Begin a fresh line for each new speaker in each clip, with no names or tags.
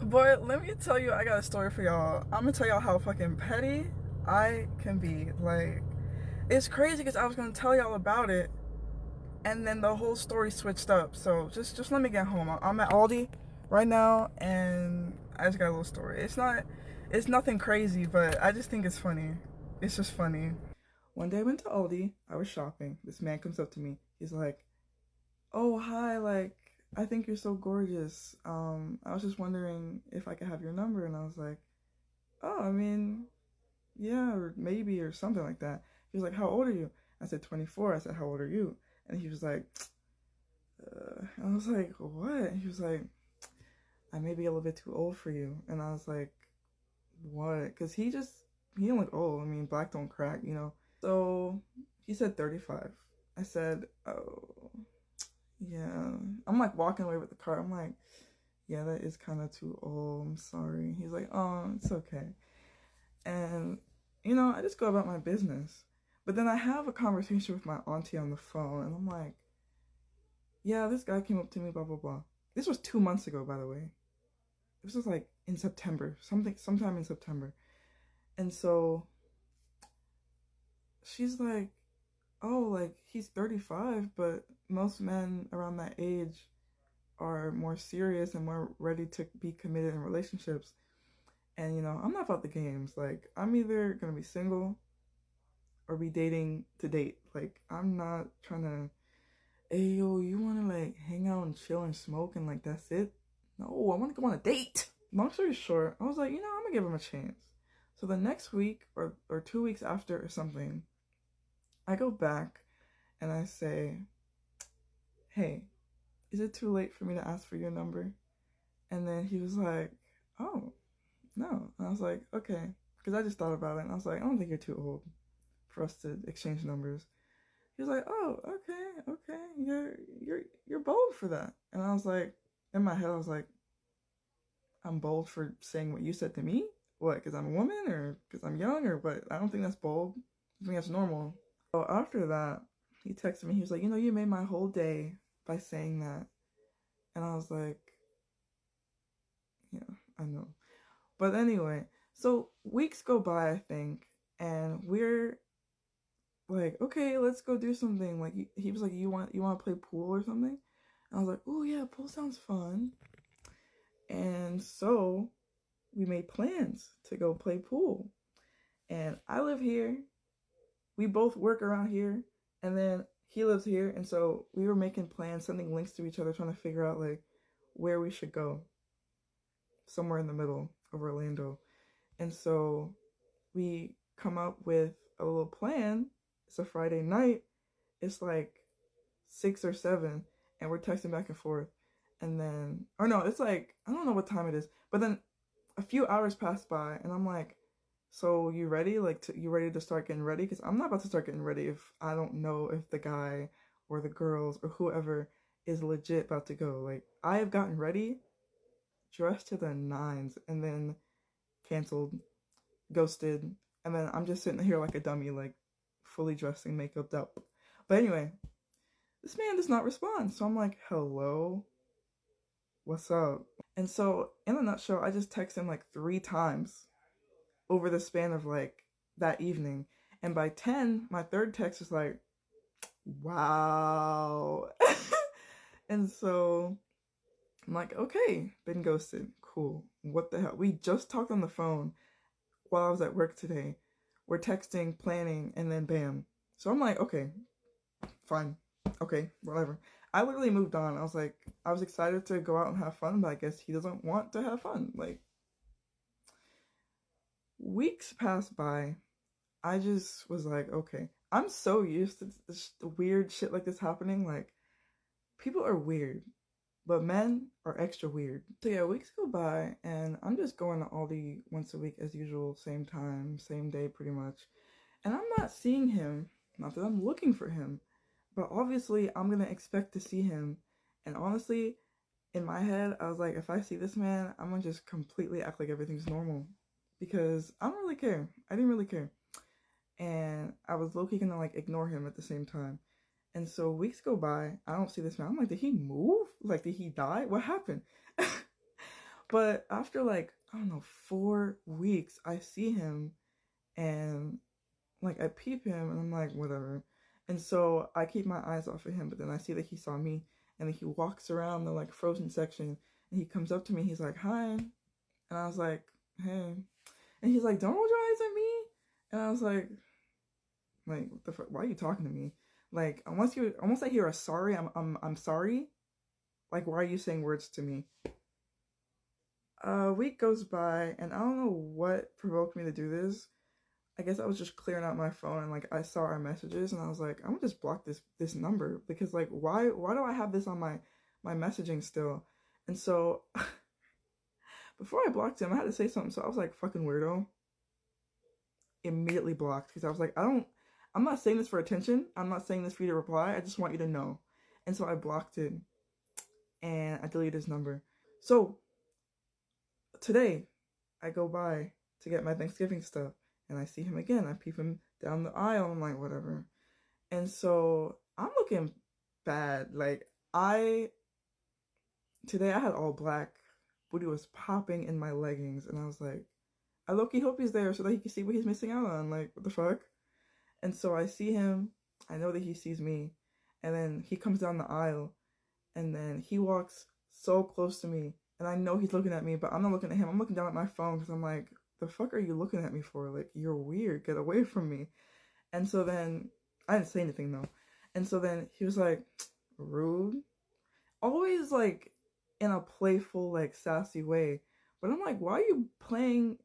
But let me tell you, I got a story for y'all. I'm gonna tell y'all how fucking petty I can be. Like, it's crazy because I was gonna tell y'all about it, and then the whole story switched up. So just let me get home. I'm at Aldi right now, and I just got a little story. It's nothing crazy, but I just think it's funny. It's just funny. One day I went to Aldi. I was shopping. This man comes up to me. He's like, "Oh, hi, like, I think you're so gorgeous. I was just wondering if I could have your number." And I was like, "Oh, I mean, yeah, or maybe, or something like that." He was like, "How old are you?" I said, 24. I said, "How old are you?" And he was like, I was like, "What?" And he was like, "I may be a little bit too old for you." And I was like, "What?" Because he didn't look old. I mean, black don't crack, you know? So he said 35. I said, "Oh, yeah." I'm like walking away with the cart. I'm like, "Yeah, that is kind of too old. I'm sorry." He's like, "Oh, it's okay." And, I just go about my business. But then I have a conversation with my auntie on the phone, and I'm like, "Yeah, this guy came up to me, blah, blah, blah." This was 2 months ago, by the way. This was like in September, sometime in September. And so she's like, "Oh, like, he's 35, but most men around that age are more serious and more ready to be committed in relationships." And, I'm not about the games. Like, I'm either going to be single or be dating to date. Like, I'm not trying to, "Hey, yo, you want to, like, hang out and chill and smoke and, like, that's it?" No, I want to go on a date. Long story short, I was like, I'm going to give him a chance. So the next week or 2 weeks after or something, I go back and I say, "Hey, is it too late for me to ask for your number?" And then he was like, "Oh, no." And I was like, "Okay." Because I just thought about it and I was like, "I don't think you're too old for us to exchange numbers." He was like, "Oh, okay, okay. You're bold for that." And I was like, in my head, I was like, "I'm bold for saying what you said to me? What, because I'm a woman or because I'm young or what?" I don't think that's bold. I think that's normal. So after that, he texted me. He was like, "You made my whole day by saying that." And I was like, "Yeah, I know." But anyway, so weeks go by, I think, and we're like, "Okay, let's go do something." Like he was like, "You want to play pool or something?" And I was like, "Oh yeah, pool sounds fun." And so we made plans to go play pool. And I live here. We both work around here, and then he lives here, and so we were making plans, sending links to each other, trying to figure out like where we should go, somewhere in the middle of Orlando. And so we come up with a little plan. It's a Friday night. It's like 6 or 7, and we're texting back and forth. And then, or no, it's like, I don't know what time it is, but then a few hours pass by, and I'm like, "So you ready? Like, you ready to start getting ready?" Because I'm not about to start getting ready if I don't know if the guy or the girls or whoever is legit about to go. Like, I have gotten ready, dressed to the nines, and then canceled, ghosted, and then I'm just sitting here like a dummy, like fully dressing, makeup up. But anyway, this man does not respond. So I'm like, "Hello, what's up?" And so, in a nutshell, I just text him like 3 times over the span of like that evening. And by 10, my third text was like, "Wow." And so I'm like, "Okay, been ghosted. Cool. What the hell?" We just talked on the phone while I was at work today. We're texting, planning, and then bam. So I'm like, "Okay, fine. Okay, whatever." I literally moved on. I was like, I was excited to go out and have fun, but I guess he doesn't want to have fun. Like, weeks passed by. I just was like, okay. I'm so used to this weird shit like this happening. Like, people are weird, but men are extra weird. So yeah, weeks go by, and I'm just going to Aldi once a week as usual, same time, same day, pretty much. And I'm not seeing him. Not that I'm looking for him, but obviously I'm gonna expect to see him. And honestly, in my head, I was like, if I see this man, I'm gonna just completely act like everything's normal, because I don't really care. I didn't really care, and I was low-key gonna like ignore him at the same time. And so weeks go by, I don't see this man. I'm like, did he move? Like, did he die? What happened? But after like, I don't know, 4 weeks, I see him and like I peep him and I'm like, whatever. And so I keep my eyes off of him, but then I see that he saw me and then he walks around the like frozen section and he comes up to me, he's like, hi. And I was like, hey. And he's like, don't roll your eyes at me. And I was like, what the fuck? Why are you talking to me? Like, unless I hear a sorry, I'm sorry. Like, why are you saying words to me? A week goes by, and I don't know what provoked me to do this. I guess I was just clearing out my phone, and like I saw our messages, and I was like, I'm gonna just block this number because like why do I have this on my messaging still? And so before I blocked him, I had to say something. So I was like, fucking weirdo. Immediately blocked because I was like, I'm not saying this for attention. I'm not saying this for you to reply. I just want you to know. And so I blocked it and I deleted his number. So today I go by to get my Thanksgiving stuff and I see him again. I peep him down the aisle. I'm like, whatever. And so I'm looking bad. Like today I had all black. Booty was popping in my leggings and I was like, I low-key hope he's there so that he can see what he's missing out on. Like, what the fuck? And so I see him. I know that he sees me. And then he comes down the aisle. And then he walks so close to me. And I know he's looking at me, but I'm not looking at him. I'm looking down at my phone because I'm like, the fuck are you looking at me for? Like, you're weird. Get away from me. And so then, I didn't say anything though. And so then he was like, rude. Always like in a playful, like sassy way. But I'm like, why are you playing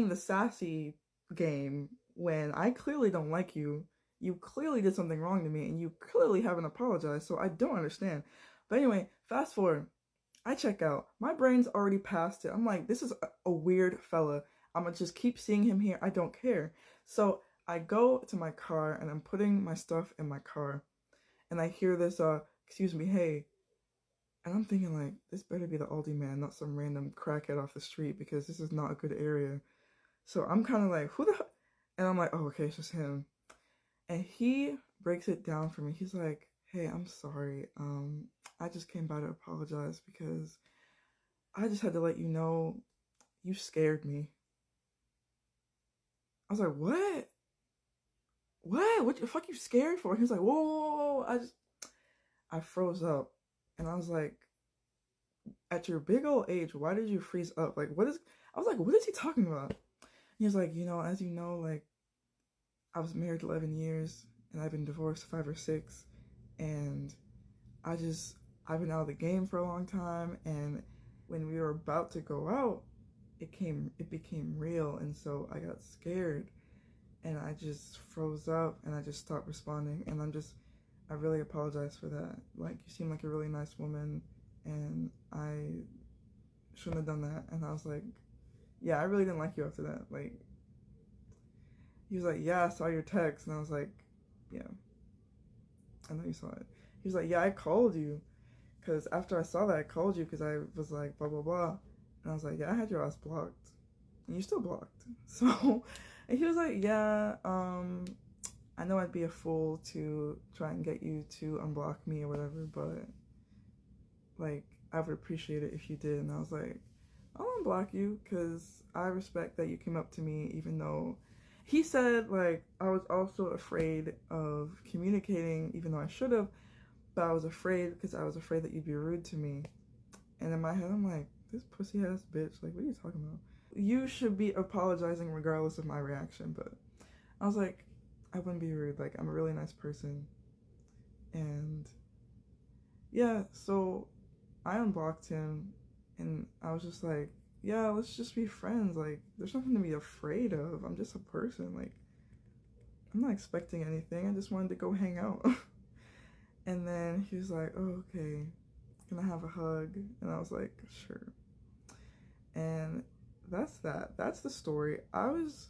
the sassy game when I clearly don't like you? You clearly did something wrong to me and you clearly haven't apologized, so I don't understand. But anyway, fast forward. I check out. My brain's already past it. I'm like, this is a weird fella. I'm gonna just keep seeing him here. I don't care. So I go to my car and I'm putting my stuff in my car. And I hear this, excuse me, hey. And I'm thinking like, this better be the Aldi man, not some random crackhead off the street because this is not a good area. So I'm kind of like, who the? And I'm like, oh, okay, it's just him. And he breaks it down for me. He's like, hey, I'm sorry. I just came by to apologize because I just had to let you know you scared me. I was like, what? What? What the fuck you scared for? He was like, whoa, whoa, whoa. I froze up. And I was like, at your big old age, why did you freeze up? Like, I was like, what is he talking about? He was like, as you know, like, I was married 11 years and I've been divorced 5 or 6. And I've been out of the game for a long time. And when we were about to go out, it became real. And so I got scared and I just froze up and I just stopped responding. And I really apologize for that. Like, you seem like a really nice woman and I shouldn't have done that. And I was like, yeah, I really didn't like you after that. Like, he was like, yeah, I saw your text. And I was like, yeah, I know you saw it. He was like, yeah, I called you. Because after I saw that, I called you because I was like, blah, blah, blah. And I was like, yeah, I had your ass blocked. And you're still blocked. So, and he was like, yeah, I know I'd be a fool to try and get you to unblock me or whatever, but, like, I would appreciate it if you did. And I was like, I'll unblock you because I respect that you came up to me even though he said, like, I was also afraid of communicating even though I should have, but I was afraid because I was afraid that you'd be rude to me. And in my head, I'm like, this pussy ass bitch, like, what are you talking about? You should be apologizing regardless of my reaction, but I was like, I wouldn't be rude. Like, I'm a really nice person. And yeah, so I unblocked him and I was just like, yeah, let's just be friends. Like, there's nothing to be afraid of. I'm just a person. Like, I'm not expecting anything. I just wanted to go hang out. And then he was like, oh, okay, can I have a hug? And I was like, sure. And that's that. That's the story. I was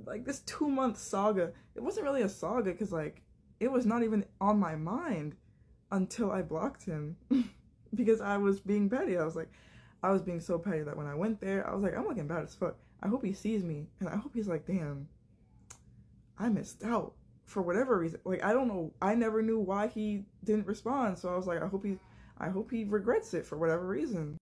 like, this 2-month saga, it wasn't really a saga because, like, it was not even on my mind until I blocked him because I was being petty. I was being so petty that when I went there, I was like, I'm looking bad as fuck. I hope he sees me and I hope he's like, damn, I missed out for whatever reason. Like, I don't know. I never knew why he didn't respond. So I was like, I hope he regrets it for whatever reason.